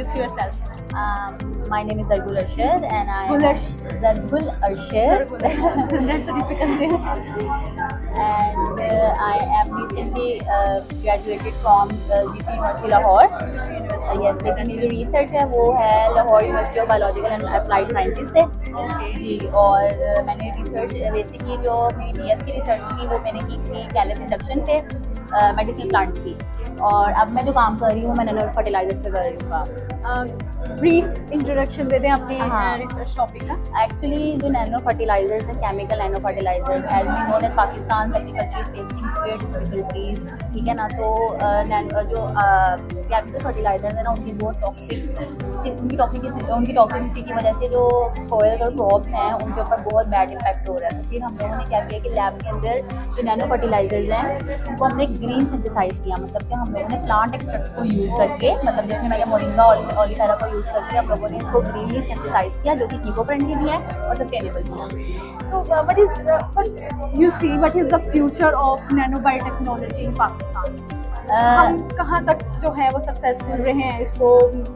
introduce yourself. My name is Zargul Arshad and Zargul Arshad. That's a difficult name. And I am recently graduated from GC University Lahore. Yes, लेकिन ये जो research है वो है Lahore university of biological and applied sciences से जी। और मैंने research basically जो मेरी BS की रिसर्च थी वो मैंने की थी कैलस इंडक्शन पे मेडिसिनल प्लांट्स की। और अब मैं जो काम कर रही हूँ मैं नैनो फर्टिलाइजर्स पे कर रही हूँ काम। ब्रीफ इंट्रोडक्शन दे दें अपनी हाँ। रिसर्च टॉपिक का। एक्चुअली जो नैनो फर्टिलाइजर्स हैं, chemical nano fertilisers, as we know that Pakistan country facing severe difficulties, ठीक है ना। तो जो केमिकल फर्टिलाइजर्स हैं ना उनकी बहुत उनकी टॉक्सिसिटी की वजह से जो सॉइल और क्रॉप्स हैं उनके ऊपर बहुत बैड इम्पैक्ट हो रहा है। तो फिर हम लोगों ने क्या किया कि लैब के अंदर जो नैनो फर्टिलाइजर्स हैं उनको हमने ग्रीन सिंथेसाइज किया, मतलब कि हम लोगों ने प्लांट एक्सट्रैक्ट्स को यूज़ करके, मतलब जैसे मैंने मोरिंगा ऑलिफेरा को यूज़ करके हम लोगों ने इसको ग्रीनली सिंथेसाइज किया जो कि इको फ्रेंडली भी है और सस्टेनेबल भी है। So what is the future of nanobiotechnology in Pakistan? हम कहाँ तक जो है वो सक्सेसफुल रहे हैं इसको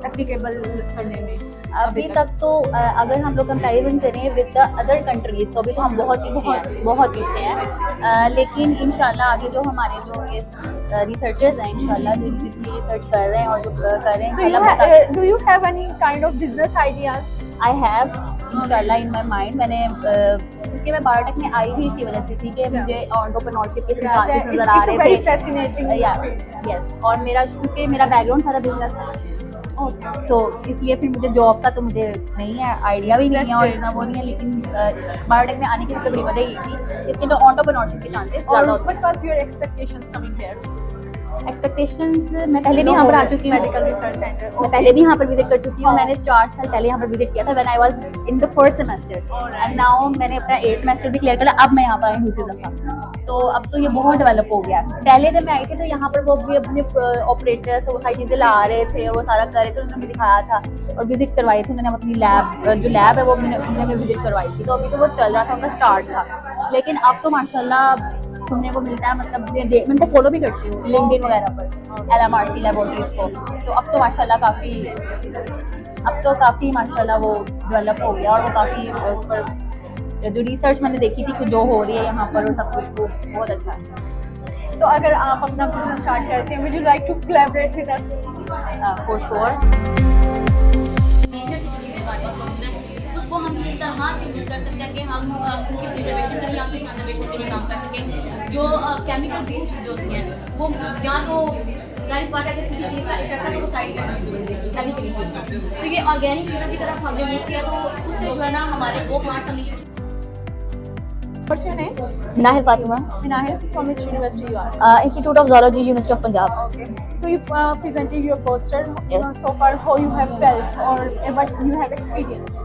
एप्लीकेबल करने में? अभी तक तो अगर हम लोग कंपैरिजन करें विद द अदर कंट्रीज तो अभी तो हम बहुत पीछे हैं। लेकिन इंशाल्लाह आगे जो हमारे जो ये रिसर्चर्स हैं इंशाल्लाह जो जितनी रिसर्च कर रहे हैं और जो कर रहे हैं, do you have any kind of business ideas? I have इंशाल्लाह इन माई माइंड। मैंने क्योंकि मैं बायोटेक में आई थी इसी वजह से थी कि मुझे एंटरप्रेन्योरशिप के चांसेस नजर आ रहे थे। यस, और मेरा क्योंकि मेरा बैकग्राउंड सारा बिजनेस तो इसलिए फिर मुझे जॉब का तो मुझे नहीं है, आइडिया भी नहीं है और इतना वो नहीं है। लेकिन बायोटेक में आने की सबसे बड़ी वजह ये थी इसके जो एंटरप्रेन्योरशिप के चांसेस ज़्यादा होते हैं। What was your expectations coming here? Expectations मैं पहले भी यहाँ पर आ चुकी हूँ, मेडिकल रिसर्च सेंटर मैं पहले भी यहाँ पर विजिट कर चुकी हूँ। मैंने 4 साल पहले यहाँ पर विजिट किया था when I was in the first semester and now मैंने अपना 8th सेमेस्टर भी क्लियर करा। अब मैं यहाँ पर आई दूसरी दफा, तो अब तो ये बहुत डेवलप हो गया। पहले जब मैं आई थी तो यहाँ पर वो भी अपने ऑपरेटर्स वो सारी चीज़ें ला रहे थे, वो सारा कर रहे थे, उन्होंने मुझे दिखाया था और विजिट करवाई थी मैंने अपनी लैब है वो मैंने विजिट करवाई थी। तो अभी तो वो चल रहा था, उनका स्टार्ट था। लेकिन अब तो माशाल्लाह सुनने को मिलता है, मतलब मैं तो फॉलो भी करती हूँ लिंक्डइन वगैरह पर LMRC लैबोरेटरीज को। तो अब तो माशाल्लाह काफ़ी माशाल्लाह वो डेवलप हो गया और वो काफ़ी उस पर जो रिसर्च मैंने देखी थी कि जो हो रही है यहाँ पर और सब कुछ वो बहुत अच्छा है। तो अगर आप अपना बिजनेस स्टार्ट करते हैं, would you like to collaborate with us? For sure. Nature से जो चीज़ें हमारे पास मौजूद हैं उसको हम किस तरह से यूज़ कर सकते हैं कि हम उसकी प्रिजर्वेशन करें या फिर कंजर्वेशन के लिए काम कर सकें। जो केमिकल बेस्ड जो होती हैं वो या तो जाहिर बात है अगर किसी चीज़ का इफेक्ट है तो वो साइड में केमिकली चीज़ का, तो ये ऑर्गेनिक चीज़ों की तरफ हमने यूज़ किया तो उससे जो है ना हमारे वो प्लांट्स हमने use. What's your name? Nahil Fatima, Nahil, from which university you are? Institute of Zoology, University of Punjab. Okay. So you presented your poster. Yes. So far, how you have felt or what you have experienced?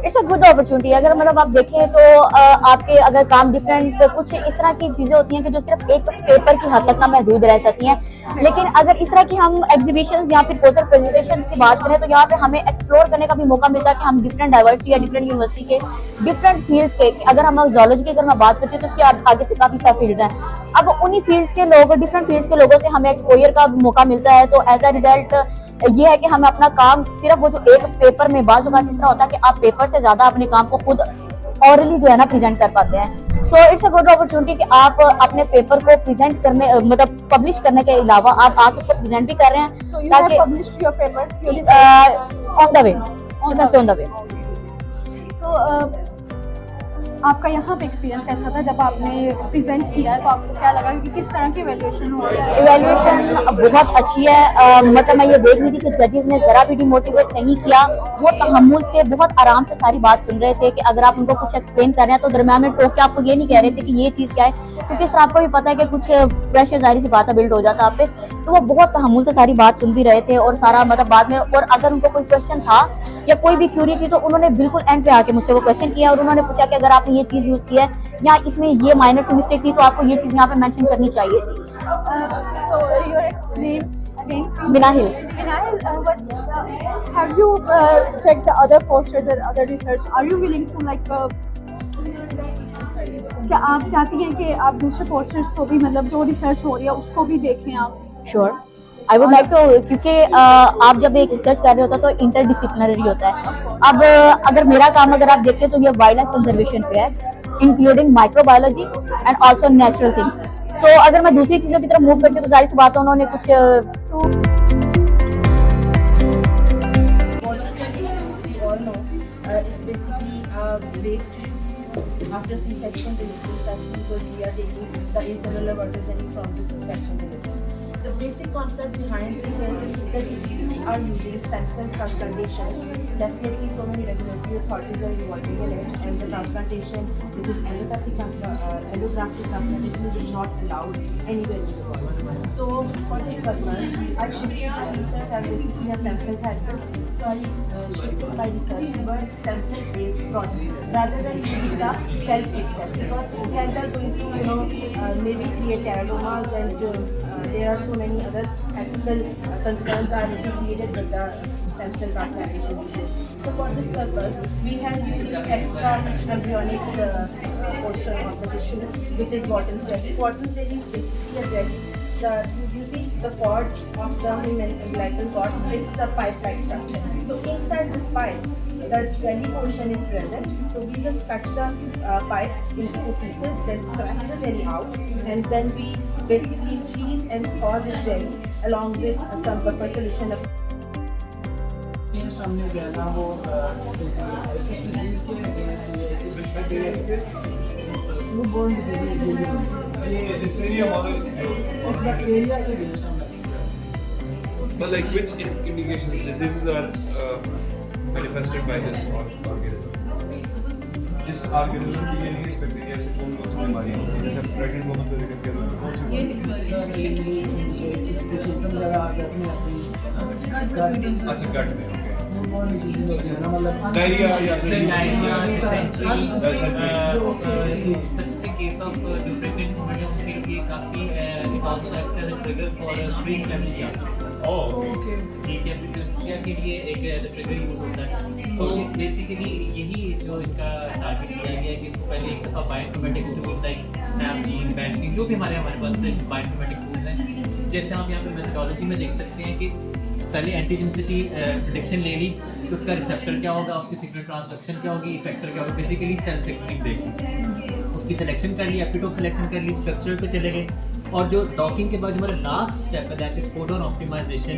It's a good opportunity. अगर मतलब आप देखें तो आपके अगर काम different कुछ इस तरह की चीज़ें होती हैं कि जो सिर्फ एक पेपर की हद तक ना महदूद रह सकती हैं। लेकिन अगर इस तरह की हम एग्जीबिशंस या फिर पोस्टर प्रेजेंटेशंस की बात करें तो यहाँ पे हमें एक्सप्लोर करने का भी मौका मिलता है कि हम डिफरेंट डाइवर्सिटी या डिफरेंट यूनिवर्सिटी के डिफरेंट फील्ड्स के, अगर हम जोलॉजी की अगर मैं बात करती हूँ तो उसके आगे से काफ़ी सारे फील्ड्स हैं। अब उन्हीं फील्ड्स के लोग डिफरेंट फील्ड्स के लोगों से हमें एक्सपोजर का मौका मिलता है। तो एज अ रिजल्ट ये है कि हमें अपना काम सिर्फ वो जो एक पेपर में बाज़ औक़ात इस तरह होता है कि आप पेपर से ज़्यादा अपने काम को खुद ऑरली जो है ना प्रेजेंट कर पाते हैं। So it's a good opportunity कि आप अपने पेपर को प्रेजेंट करने मतलब पब्लिश करने के अलावा आप उसको प्रेजेंट भी कर रहे हैं ताकि published your paper on the way on the way. So आपका यहाँ पे एक्सपीरियंस कैसा था जब आपने प्रेजेंट किया तो आपको क्या लगा कि किस तरह की इवैल्यूएशन हो रही है? इवैल्यूएशन बहुत अच्छी है। मतलब मैं ये देख रही थी कि जजेस ने जरा भी डिमोटिवेट नहीं किया, वो तहम्मुल से बहुत आराम से सारी बात सुन रहे थे कि अगर आप उनको कुछ एक्सप्लेन कर रहे हैं तो दरम्यान में टोक के आपको ये नहीं कह रहे थे कि ये चीज़ क्या है, क्योंकि सर आपको भी पता है कि कुछ प्रेशर जाहिर सी बात है बिल्ड हो जाता है आप पे। तो वो बहुत तहम्मुल से सारी बात सुन भी रहे थे और सारा मतलब बाद में, और अगर उनको कोई क्वेश्चन था या कोई भी क्यूरी थी तो उन्होंने बिल्कुल एंड पे आके मुझसे वो क्वेश्चन किया और उन्होंने पूछा कि अगर आपने ये चीज़ यूज़ की है या इसमें ये माइनर सी मिस्टेक थी तो आपको ये चीज़ यहाँ पे मेंशन करनी चाहिए थी। So your name again? Minahil. Minahil, but have you checked the other posters or other research? Are you willing to like क्या आप चाहती हैं कि आप दूसरे पोस्टर्स को भी मतलब जो रिसर्च हो रही है उसको भी देखें आप? Sure. I would like to, क्योंकि आप जब एक रिसर्च कर रहे होता तो इंटरडिसिप्लिनरी होता है। अब अगर मेरा काम अगर आप देखें तो ये वाइल्ड लाइफ कंजर्वेशन पे है, including microbiology and also natural things. So अगर मैं दूसरी चीजों की तरफ मूव करती हूँ तो जाहिर सी बात है उन्होंने कुछ It's basically a waste tissue. After C-section, the C-section, because we are taking the acellular water jelly from the C-section delivery. The basic concept behind this is that if you are using stem cell transplantation, definitely so many regulatory authorities are involving in it, and the transplantation, which is allographic transplantation, is not allowed anywhere in the world. So for this purpose, I shifted my research as basically a stem cell therapist. So I shifted my research towards stem cell based products rather than using the cells itself, because cells are going to maybe create teratomas, and there are so many other ethical concerns are associated with the stem cell transplantation. So for this purpose, we have used extra embryonic portion of the tissue, which is Wharton's jelly. Wharton's jelly is basically a jelly. You see the cord of the umbilical cord, it's a pipe-like structure. So inside this pipe, the jelly portion is present. So we just cut the pipe into two pieces, then scratch the jelly out, and then we basically freeze and thaw this jelly along with some buffer solution of हमने क्या ना वो disease के वो borne disease ये इस bacteria के against हम But like which indications diseases are manifested by this organism? इस organism की ये नहीं इस बैक्टीरिया से कौन कौन सी बीमारियां होती हैं? जैसे प्रेग्नेंट वुमन को लेकर के कौन सी सिम्टम्स वगैरह आ जाते हैं अच्छा गट में डायरिया या diarrhoea dysentery specific case of जो प्रेग्नेंट वुमेन है उनके लिए काफ़ी it also acts as a trigger for preeclampsia. ठीक है, प्री के लिए एक ट्रिगर यूज होता है। तो बेसिकली यही जो इनका टारगेट किया गया है कि इसको पहले एक दफ़ा बायोइन्फॉर्मेटिक्स टूल्स लाइक स्नैपजीन, बैशनिंग, जो भी हमारे पास बायोइन्फॉर्मेटिक टूल्स हैं, जैसे आप यहाँ पे मेथोडोलॉजी में देख सकते हैं कि पहले एंटीजेनिसिटी प्रेडिक्शन ले ली कि उसका रिसेप्टर क्या होगा, उसकी सिग्नल ट्रांसडक्शन क्या होगी, इफेक्टर क्या होगा, बेसिकली सेल सिग्नलिंग देखी, उसकी सिलेक्शन कर ली, एपिटोप सिलेक्शन कर ली, स्ट्रक्चर पे चले गए, और जो डॉकिंग के बाद हमारा लास्ट स्टेप है that is codon optimisation,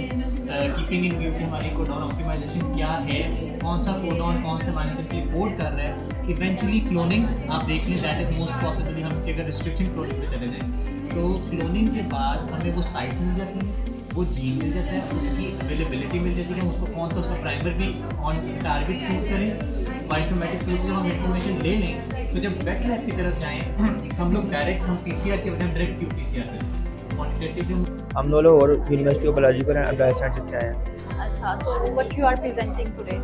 keeping in view कि हमारी कोडॉन ऑप्टिमाइजेशन क्या है, कौन सा कोडॉन कौन से माइनस कोड कर रहा है, इवेंचुअली क्लोनिंग आप देख लें दैट इज मोस्ट पॉसिबली हम अगर रिस्ट्रिक्शन क्लोनिंग पे चले जाएँ तो क्लोनिंग के बाद हमें वो साइट्स मिल जाती हैं, वो जीन मिल जाता है, उसकी अवेलेबिलिटी मिल जाती है, हम उसको कौन सा उसका प्राइमर भी ऑन टारगेट चूज़ करें, बायोइन्फॉर्मेटिक टूल से जब हम इन्फॉर्मेशन ले लें तो जब वेट लैब की तरफ जाएँ हम लोग डायरेक्ट हम PCR के बजाय डायरेक्ट QPCR करें क्वान्टिटेटिव। हम दोनों और university of biological and bioscience से आए हैं। अच्छा, तो what you are presenting today?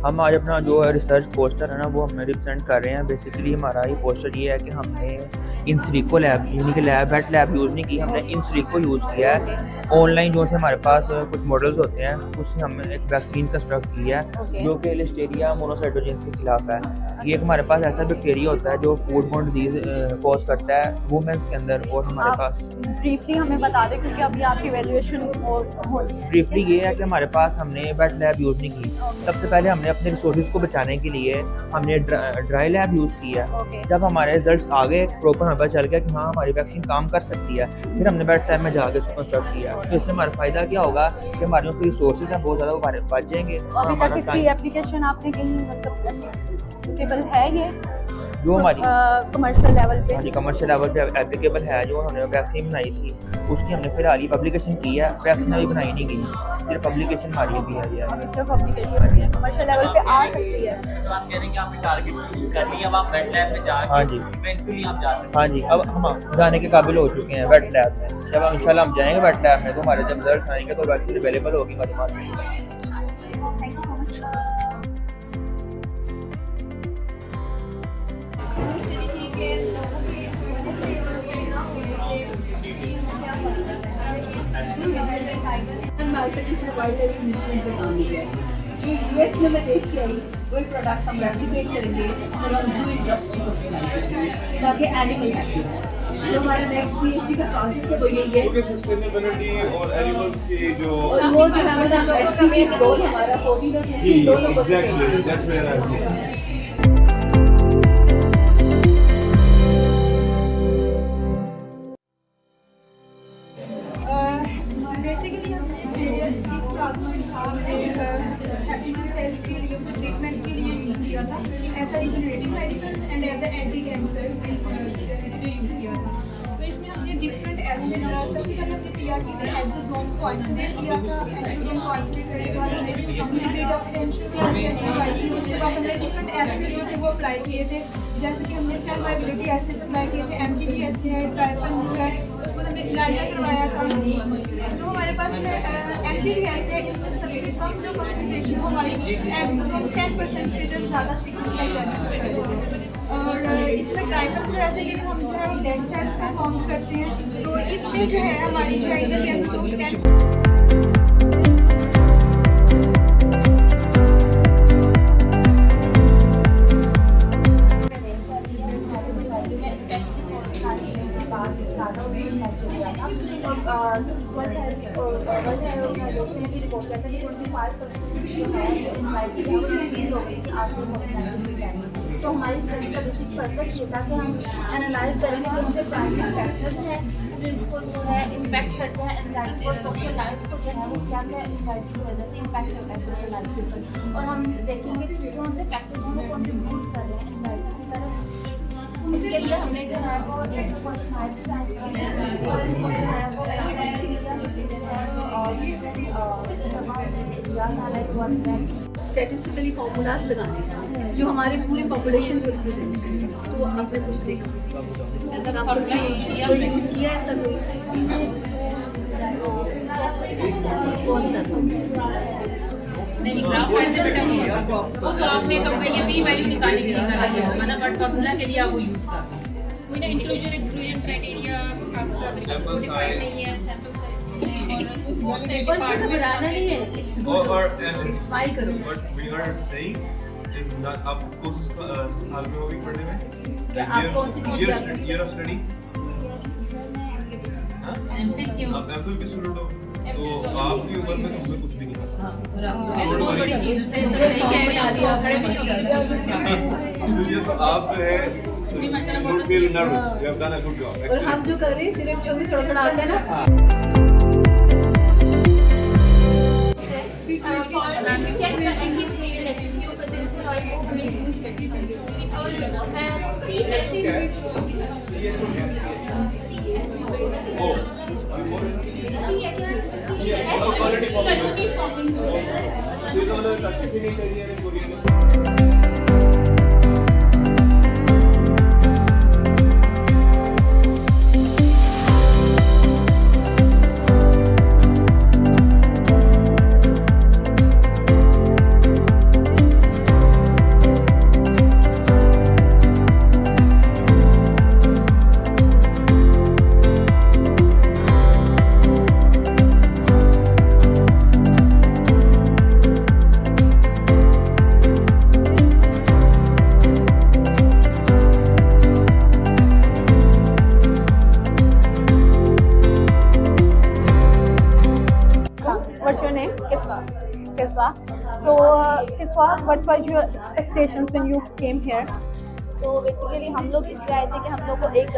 हम आज अपना जो रिसर्च पोस्टर है ना वो हम रिप्रेजेंट कर रहे हैं। बेसिकली हमारा ये पोस्टर ये है कि हमने इन सिलिको लैब यानी कि वेट लैब यूज़ नहीं की, हमने इन सिलिको यूज़ किया है। ऑनलाइन जो से हमारे पास कुछ मॉडल्स होते हैं उससे हमने एक वैक्सीन कंस्ट्रक्ट किया है जो कि लिस्टेरिया मोनोसाइटोजेंस के खिलाफ है। ये हमारे पास ऐसा बैक्टीरिया होता है जो फूड बॉर्न डिजीज कॉज करता है वुमेन्स के अंदर। और हमारे पास ब्रीफली हमें बता दें क्योंकि अभी आपकी वैल्यूएशन और ब्रीफली ये है कि हमारे पास हमने वेट लैब यूज़ नहीं की। सबसे पहले हमने अपने रिसोर्सेज को बचाने के लिए हमने ड्राई लैब यूज़ किया। जब हमारे रिजल्ट्स आ गए प्रॉपर हमें पता चल गया कि हाँ हमारी वैक्सीन काम कर सकती है, फिर हमने वेट लैब में जाकर उसको कंस्ट्रक्ट किया। तो इससे हमारा फ़ायदा क्या होगा कि हमारे जो रिसोर्सेज हैं बहुत ज़्यादा वो बच जाएंगे। अभी तक इसकी एप्लीकेशन आपने कहीं मतलब एप्लीकेबल है ये जो हमारी कमर्शियल लेवल पे? हाँ जी, कमर्शियल लेवल पे एप्लीकेबल है। जो उन्होंने वैक्सीन बनाई थी उसकी हमने फिलहाल ही पब्लिकेशन की है, वैक्सीन अभी बनाई नहीं गई, सिर्फ पब्लिकेशन हमारी अभी है यार। अभी सिर्फ पब्लिकेशन है, कमर्शियल लेवल पे आ सकती है। तो आप कह रहे हैं कि आपने टारगेट यूज कर लिया, अब आप वेट लैब में जाके हाँ जी इवेंचुअली आप जा सकते हैं। हाँ जी, अब हम जाने के काबिल हो चुके हैं वेट लैब में। जब हम इंशाल्लाह हम जाएंगे वेट लैब में तो हमारे जब रिजल्ट आएंगे तो वैक्सीन अवेलेबल होगी हमारे पास। Thank you so much. Biotech इसने वाइल्ड लाइफ मैनेजमेंट पे काम किया है। जो यूएस में मैं देख के आई वही प्रोडक्ट हम रेप्लिकेट करेंगे और हम जू इंडस्ट्री को सप्लाई करेंगे ताकि एनिमल हैप्पी हो। जो हमारा नेक्स्ट पीएचडी का प्रोजेक्ट है वो यही है। सस्टेनेबिलिटी और एनिमल्स के जो और वो जो हमारा एसडीजीज गोल हमारा 14 और 15 दोनों को बेसिकली हमने प्लाज्मा हैप्पी सेल्स के लिए ट्रीटमेंट के लिए यूज़ किया था as a regenerative medicine and as a anti cancer use किया था। तो इसमें हमने डिफरेंट एसिड सबसे पहले हमने पीआरटी से एक्सोसोम्स को आइसोलेट किया था। एक्सोसोम को आइसोलेट करने के बाद हमने डिजीज ऑफ टेंशन की अप्लाई की। उसके बाद हमने डिफरेंट एसिड जो थे वो अप्लाई किए थे, जैसे कि हमने सेल वाइबिलिटी एसिड अप्लाई किए थे, एमपीटी एसिड है, ट्राइपन है। उसके बाद हमने इलाजा करवाया था। जो हमारे पास में एमपीटी एसिड है इसमें सबसे कम जो कंसंट्रेशन वो हमारी एक्सोसोम 10% के जो ज़्यादा सिग्निफिकेंट और इसमें ट्राइपन एसिड हम जो है वो डेड सेल्स का काउंट करते हैं। तो इसमें जो है हमारी जो है इधर एक्सोसोम 10 ऑर्गेनाइजेशन की रिपोर्ट कहता है कि 25% जो है एंजाइटी है वो इंक्रीज हो गई थी आफ्टर कोविड-19 के टाइम। तो हमारी स्टडी का बेसिक पर्पस ये था कि हम एनालाइज करेंगे कि उनसे प्राइमरी फैक्टर्स हैं जो इसको जो है इम्पैक्ट करते हैं एंजाइटी और सोशल लाइफ को जो है वो क्या क्या एंजाइटी की वजह से इम्पैक्ट करता है सोशल लाइफ के ऊपर। और हम देखेंगे कि कौन से फैक्टर जो है वो कंट्रीब्यूट कर रहे हैं एंजाइटी की तरफ। इसके लिए हमने जो है वो स्टैटिस्टिकली फॉर्मूलाज लगाने जो हमारे पूरे पॉपुलेशन को रिप्रेजेंट करें। तो आपने कुछ देखा ऐसा आपने यूज़ किया ऐसा कौन सा नहीं ग्राफ वो तो आपने ये भी वैल्यू निकालने के लिए करना चाहिए ना, बट फॉर्मूला के लिए आप वो यूज कर सकते हैं। कोई ना इंक्लूजन एक्सक्लूजन क्राइटेरिया आपका डिफाइंड नहीं है, पेपर से घबराना नहीं है, इट्स गुड एक्सपाइल करो। But we are saying is that आप कोर्सेज हाल में होगी पढ़ने में क्या आप कौन सी degree year of study MPhil क्यों आप एमफिल के स्टूडेंट हो तो आपकी उम्र में तुम्हें कुछ भी नहीं पता। ऐसे बहुत बड़ी चीज है, सब सही कह रही है आप, बड़े बड़ी चीज ये तो आप जो है you feel nervous, you have done a good job। और हम जो कर रहे हैं सिर्फ जो भी थोड़ा थोड़ा आता है ना What's your name? Kiswa. Kiswa. So, Kiswa, what were your expectations when you came here? So basically हम लोग इसलिए आए थे कि हम लोग को एक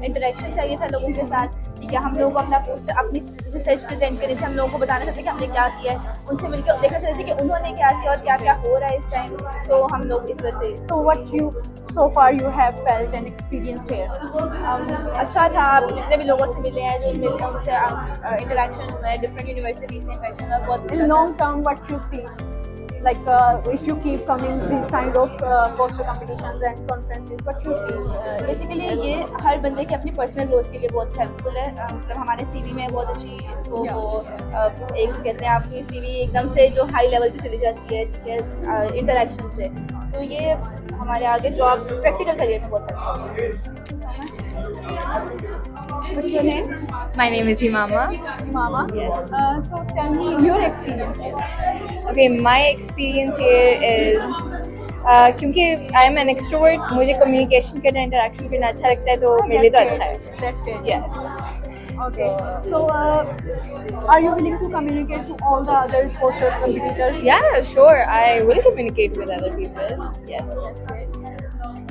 इंटरेक्शन चाहिए था लोगों के साथ, ठीक है। हम लोगों को अपना पोस्ट अपनी रिसर्च प्रेजेंट करनी थी, हम लोगों को बताना चाहते कि हमने क्या किया है, उनसे मिलकर देखना चाहते थे कि उन्होंने क्या किया और क्या क्या हो रहा है इस टाइम। तो हम लोग इस वजह से So, what you so far you have felt and experienced here? अच्छा था। आप जितने भी लोगों से मिले हैं, जो मिलते हैं उनसे इंटरेक्शन हुआ है, डिफरेंट यूनिवर्सिटी से इंटरेक्शन हुआ, बहुत In long term, what you see? Like if you keep coming these kind of poster competitions and conferences, what you see? Basically ये हर बंदे की अपनी पर्सनल ग्रोथ के लिए बहुत हेल्पफुल है। मतलब हमारे सीवी में बहुत अच्छी इसको वो एक कहते हैं आपकी सीवी एकदम से जो हाई लेवल पे चली जाती है, ठीक है, इंटरेक्शन से। तो ये हमारे आगे जॉब प्रैक्टिकल करियर में बहुत हेल्पफुल है। What's your name? My name is Himama. Mama. Yes. So tell me your experience here. Okay, my experience here is क्योंकि आई एम एन एक्सट्रोवर्ट, मुझे कम्युनिकेशन करना, इंटरेक्शन करना अच्छा लगता है, तो मेरे लिए तो अच्छा है. That's good. Yes. Okay. So are you willing to communicate to all the other poster competitors? Yeah, sure. I will communicate with other people. Yes.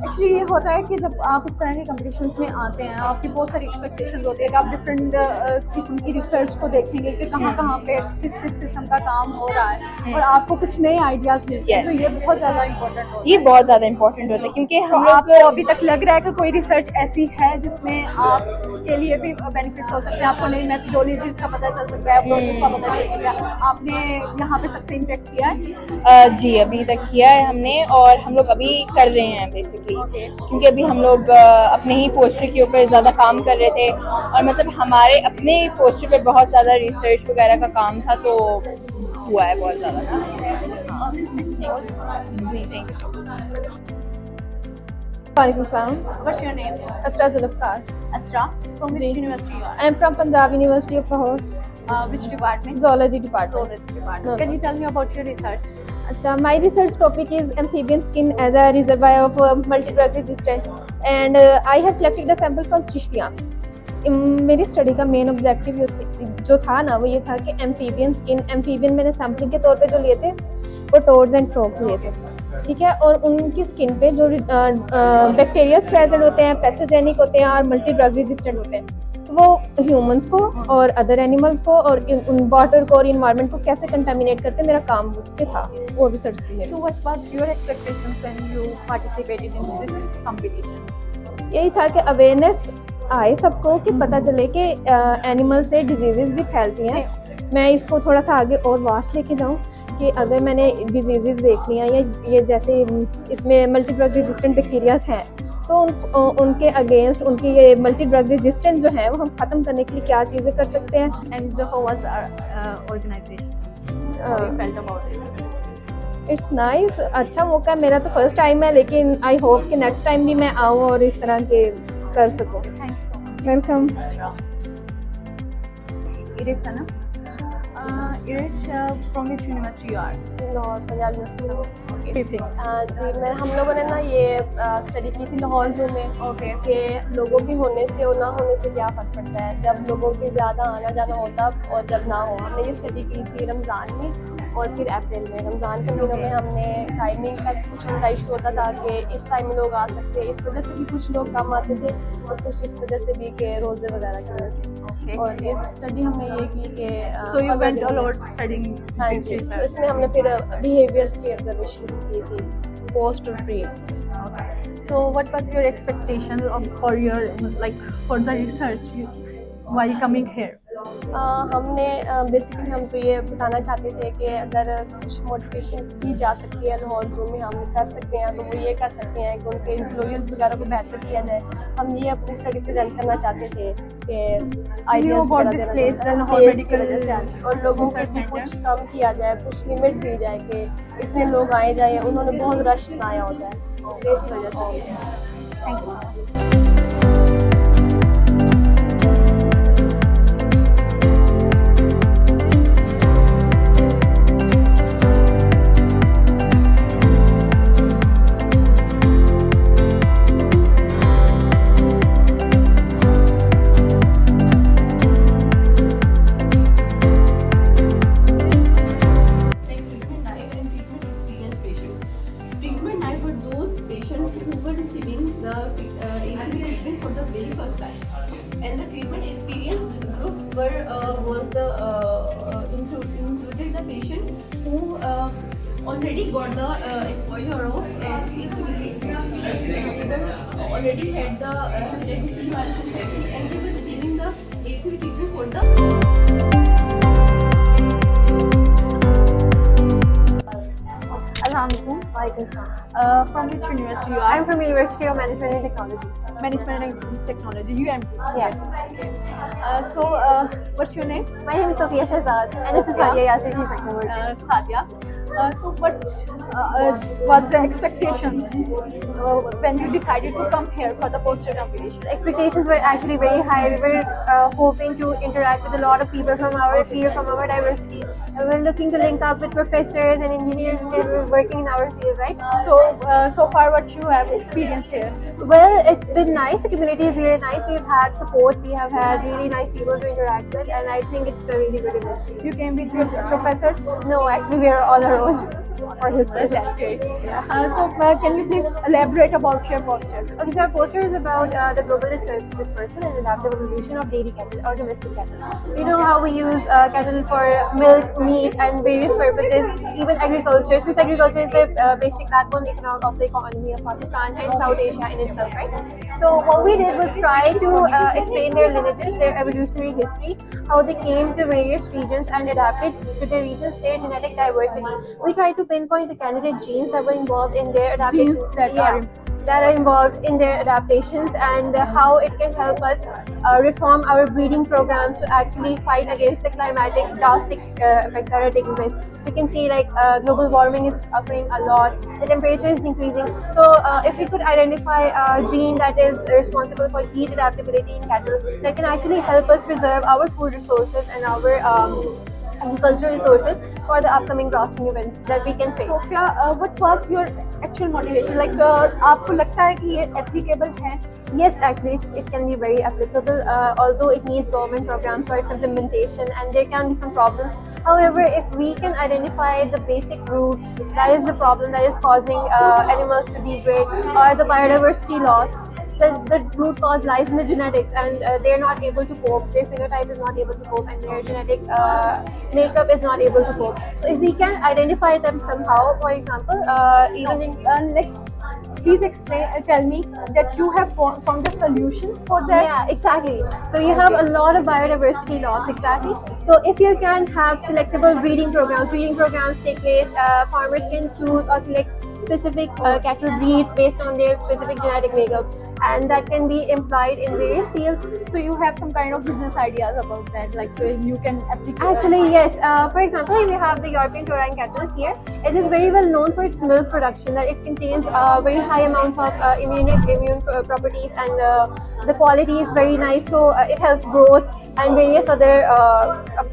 Actually ये होता है कि जब आप इस तरह के कॉम्पिटिशन्स में आते हैं, आपकी बहुत सारी एक्सपेक्टेशंस होती है कि आप डिफरेंट किस्म की रिसर्च को देखेंगे कि कहाँ पे किस किस्म का काम हो रहा है और आपको कुछ नए आइडियाज मिलते हैं. तो ये बहुत ज़्यादा इंपॉर्टेंट होता है. ये बहुत ज़्यादा इंपॉर्टेंट होता है क्योंकि तो हम आपको लोग अभी तक लग रहा है कि कोई रिसर्च ऐसी है जिसमें आपके लिए भी बेनिफिट्स हो सकते हैं, आपको नई मेथडोलॉजीज का पता चल सकता है, अप्रोचेस का पता चल सकता है. आपने यहाँ पे सबसे इंटरेक्ट किया है? जी अभी तक किया है हमने, और हम लोग अभी कर रहे हैं बेसिकली, क्योंकि अभी हम लोग अपने ही पोस्टर के ऊपर ज़्यादा काम कर रहे थे, और मतलब हमारे अपने पोस्टर पे बहुत ज़्यादा रिसर्च वगैरह का काम था, तो हुआ है बहुत ज़्यादा. What's your name? Asra Zulfikar. Asra. From which university you are? I am from Punjab University of Lahore. Which department? Zoology department. Zoology department. No. Can you tell me about your research? Achha, my research topic is amphibian skin as a reservoir of multi-drug resistant, and I have collected a sample from Chishtiya. मेरी study का main objective जो था ना, वो ये था कि amphibian मैंने सैम्पलिंग के तौर पे जो लिए थे वो टोड्स एंड फ्रॉग्स लिए थे, ठीक है, और उनकी स्किन पे जो बैक्टीरियाज प्रेजेंट होते हैं, पैथोजेनिक होते हैं और मल्टी ड्रग रेजिस्टेंट होते हैं, तो वो ह्यूमंस को और अदर एनिमल्स को और उन वाटर को और इन्वायरमेंट को कैसे कंटामिनेट करते हैं, मेरा काम उस पे था, वो रिसर्च के लिए. So what was your expectations when you participated in this competition? यही था कि अवेयरनेस आए सबको, कि पता चले कि एनिमल से डिजीजेज भी फैलती हैं. मैं इसको थोड़ा सा आगे और वास्ट लेके जाऊँ कि अगर मैंने डिजीजेज देख लिया या ये जैसे इसमें मल्टी ड्रग रेजिस्टेंट बैक्टीरियाज हैं, तो उनके अगेंस्ट उनकी ये मल्टी ड्रग रेजिस्टेंट जो है वो हम ख़त्म करने के लिए क्या चीज़ें कर सकते हैं. And how was our organization? How you felt about it? It's nice. अच्छा मौका है, मेरा तो फर्स्ट टाइम है, लेकिन आई होप कि नेक्स्ट टाइम भी मैं आऊँ और इस तरह के कर सकूँ. वेलकम. Iris है ना? Iris, from which university you are? Lahore, Punjab university. Okay. जी हम लोगों ने ना ये स्टडी की थी लाहौर जू में. Okay. कि लोगों के होने से और ना होने से क्या फ़र्क पड़ता है, जब लोगों के ज़्यादा आना जाना होता और जब ना हो. हमने ये स्टडी की थी रमज़ान में और फिर अप्रैल में. रमज़ान के महीनों में हमने टाइमिंग का कुछ उनका इशू होता था कि इस टाइम में लोग आ सकते हैं, इस वजह से भी कुछ लोग कम आते थे और कुछ इस वजह से भी कि रोज़े वगैरह की वजह से. और इस स्टडी हमने ये की कि So you went a lot studying हाँ this जी, research. इसमें हमने फिर बिहेवियर्स की ऑब्जर्वेशन की थी पोस्ट और pre. So what was your expectation for your for the research while coming here? हमने बेसिकली हम तो ये बताना चाहते थे कि अगर कुछ मोटिवेशन की जा सकती है लाहौर जू में, हम कर सकते हैं, तो वो ये कर सकते हैं कि उनके एम्प्लॉयज़ वगैरह को बेहतर किया जाए. हम ये अपनी स्टडी प्रेजेंट करना चाहते थे कि आइडियाज़ और लोगों को भी कुछ कम किया जाए, कुछ लिमिट दी जाए कि इतने लोग आए जाए. उन्होंने बहुत रश बनाया होता है, इस वजह से. Thank you. Treatment I for those patients who were receiving the HCV treatment for the very first time, and the treatment experience group was the included the patient who already got the exposure of HCV treatment, already had the hepatitis C virus infection, and they were receiving the HCV treatment for the. From which university you are? I'm from University of Management and Technology. Management and Technology, UMT. Yes. So, what's your name? My name is Sophia Shahzad, and this is Sadia Yasir. She's my cohort. Sadia. So what was the expectations when you decided to come here for the poster competition? The expectations were actually very high. We were hoping to interact with a lot of people from our field, from our diversity. We were looking to link up with professors and engineers who were working in our field, right? So far what you have experienced here? Well, it's been nice. The community is really nice. We've had support. We have had really nice people to interact with, and I think it's a really good event. You came with your professors? No, actually we are on our own for this That's project. great. Can you please elaborate about your poster? Okay, so our poster is about the global dispersal and adaptive evolution of dairy cattle or domestic cattle. You know how we use cattle for milk, meat, and various purposes, even agriculture, since agriculture is the basic backbone of the economy of Pakistan and South Asia in itself, right? So what we did was try to explain their lineages, their evolutionary history, how they came to various regions and adapted to the regions, their genetic diversity. We tried to pinpoint the candidate genes that were involved in their adaptations. Genes that are that are involved in their adaptations, and how it can help us reform our breeding programs to actually fight against the climatic drastic effects that are taking place. We can see like global warming is occurring a lot, the temperature is increasing. So if we could identify a gene that is responsible for heat adaptability in cattle, that can actually help us preserve our food resources and our agricultural resources for the upcoming crossing events that we can face. Sophia, what was your actual motivation? Like, आपको लगता है कि ये applicable है? Yes, actually, it can be very applicable, although it needs government programs for its implementation, and there can be some problems. However, if we can identify the basic root, that is the problem that is causing animals to degrade, or the biodiversity loss, the root cause lies in the genetics, and they're not able to cope. Their phenotype is not able to cope, and their genetic makeup is not able to cope. So if we can identify them somehow, for example, even in please tell me that you have found a solution for that. Yeah, exactly. So you have a lot of biodiversity loss, exactly. So if you can have selectable breeding programs take place, farmers can choose or select specific cattle breeds based on their specific genetic makeup, and that can be implied in various fields. So you have some kind of business ideas about that, like you can apply. Actually, yes. For example, we have the European Taurine cattle here. It is very well known for its milk production, that it contains very high amounts of immune properties, and the quality is very nice. So it helps growth and various other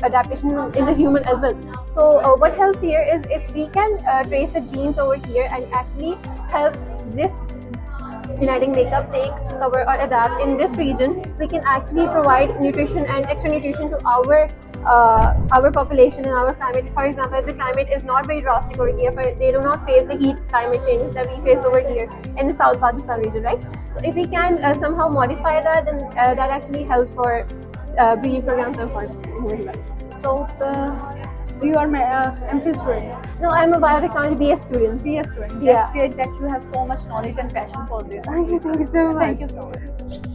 adaptations in the human as well. So what helps here is if we can trace the genes over here and actually help this genetic makeup take cover or adapt in this region, we can actually provide nutrition and extra nutrition to our population and our climate. For example, if the climate is not very drastic over here, but they do not face the heat climate changes that we face over here in the South Pakistan region, right? So if we can somehow modify that, then that actually helps for breeding programs and farming. So you are my MPhil student? No, I'm a biotechnology BS student. BS student. Yeah. That's great that you have so much knowledge and passion for this. Thank you so much. Thank you so much.